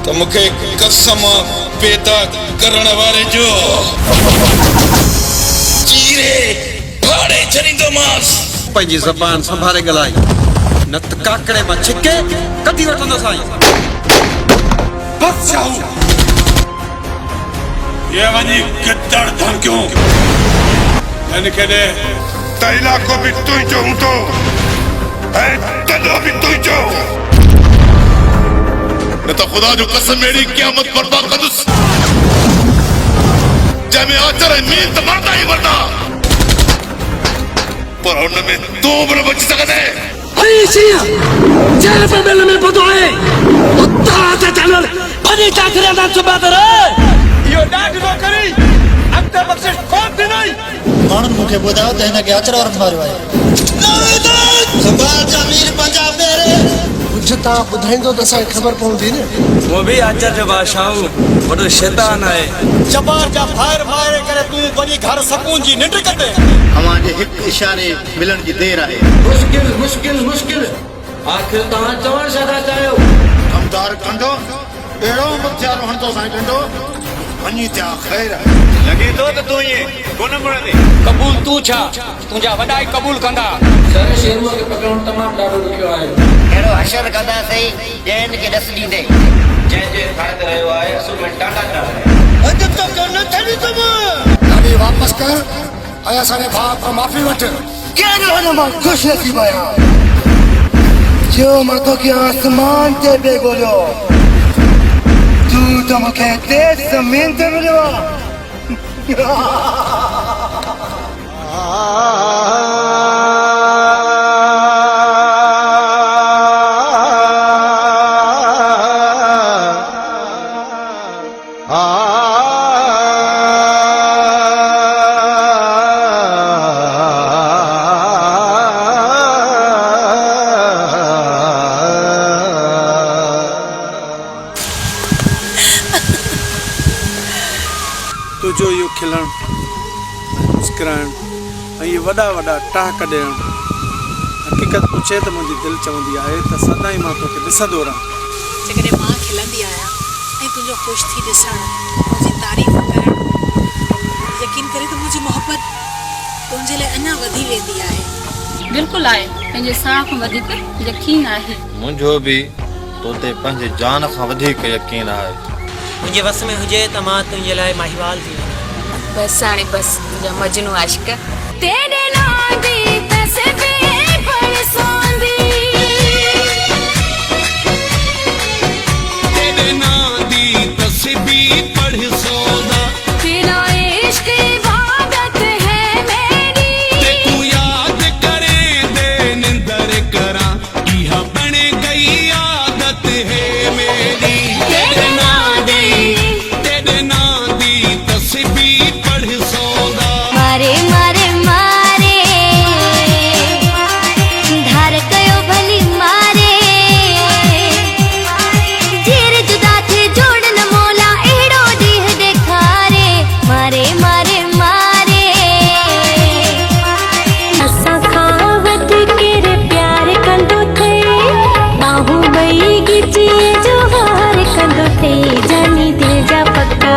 तो मुखे कसम पैदा करण वारे जो चीरे फाड़े छरींदो मास। पंहिंजी ज़बान संभाले ॻाल्हाई, न त काकड़े मां छिके कढी वठंदो साईं। बस जाओ ये वनी गिद्दड़ धमकियों इनके ने तैला को भी तू ही जो हूं तो तनो भी तू ही जो न तो खुदा जो कसम मेरी क़यामत बर्पा कदुस जब आचर नींद मरदा ही मरदा पर उनमें दो बड़ बच सकते अरे सिया जेल पे मेले में बदोए उतना ते चलर बनी चाकरे दा सुबादर यो डाक नो करी अब ते बख्शिश कोन दी नहीं मानन मुखे बुधाओ ते हिन के अचर और मारियो आहे संभाल जमीर पंजाब मेरे कुछ ता बुधाइंदो त साईं खबर पवंदी न। वो भी अचर जो बादशाह बड़ो शैतान है जबार जा फायर मारे करे तू वनी घर सकून जी निंड कटे हमां जे एक इशारे मिलन जी देर आहे। मुश्किल मुश्किल मुश्किल आखिर तहां चवण छा चाहियो कमदार कंडो एड़ो मुथिया रहण तो साईं कंडो वनी त्या खैर लगे तो तू ये कोन मुड़े कबूल तू छा तुजा वडाई कबूल कंदा सर शेरवा के पकड़ण तमाम डाडो रुकियो आहे एड़ो हशर कंदा सही जैन के दस दींदे जे जे फायदो रहियो आहे असु में टाटा ना अज तो कन थड़ी तुम अभी वापस कर आया सारे बाप को माफी वठ के रहन मां खुश नसीब आया जो मर्दों के आसमान ते बेगोलो तू तो मुखे तेज जमीन ते मिलो तुझो यो खिलण मुस्कुराइण ये वड़ा वड़ा टाक ॾियण हकीकत पूछे तो मुंहिंजी दिलि चवंदी आहे त सदाई मां तोखे ॾिसंदो रहां। जेकॾहिं मां खिलंदी आहियां ऐं तुंहिंजो ख़ुशि थी ॾिसण मुंहिंजी तारीफ़ करण यकीन करे त मुंहिंजी मोहबत तुंहिंजे लाइ अञा वधी वेंदी आहे। बिल्कुलु आहे पंहिंजे साह खां वधीक यकीन आहे। मुंहिंजो बि तोते पंहिंजे जान खां वधीक यकीन आहे। मुझे बस में हुजे त मां तुंहिंजे लाइ माहीवाल थी बस हाणे बस मुंहिंजा मजनू आशिक तेरे नाम दी तस्वीर बरसोंदी तेरे नाम दी तस्वीर पढ़ सोदा तेरा इश्क इबादत है मेरी ते तू याद करे दे निंदर करा यह बन गई आदत है मेरी। तेरे नाम दी तस्वीर पढ़ सोदा मारे मारे मारे धार कयो भली मारे जीर जुदा थे जोड़न मोला एड़ो दीह देखारे मारे मारे मारे असा खावत केरे प्यार कंदो थे बाहू बई गिची जो हार कंदो थे जानी दिल जा पक्का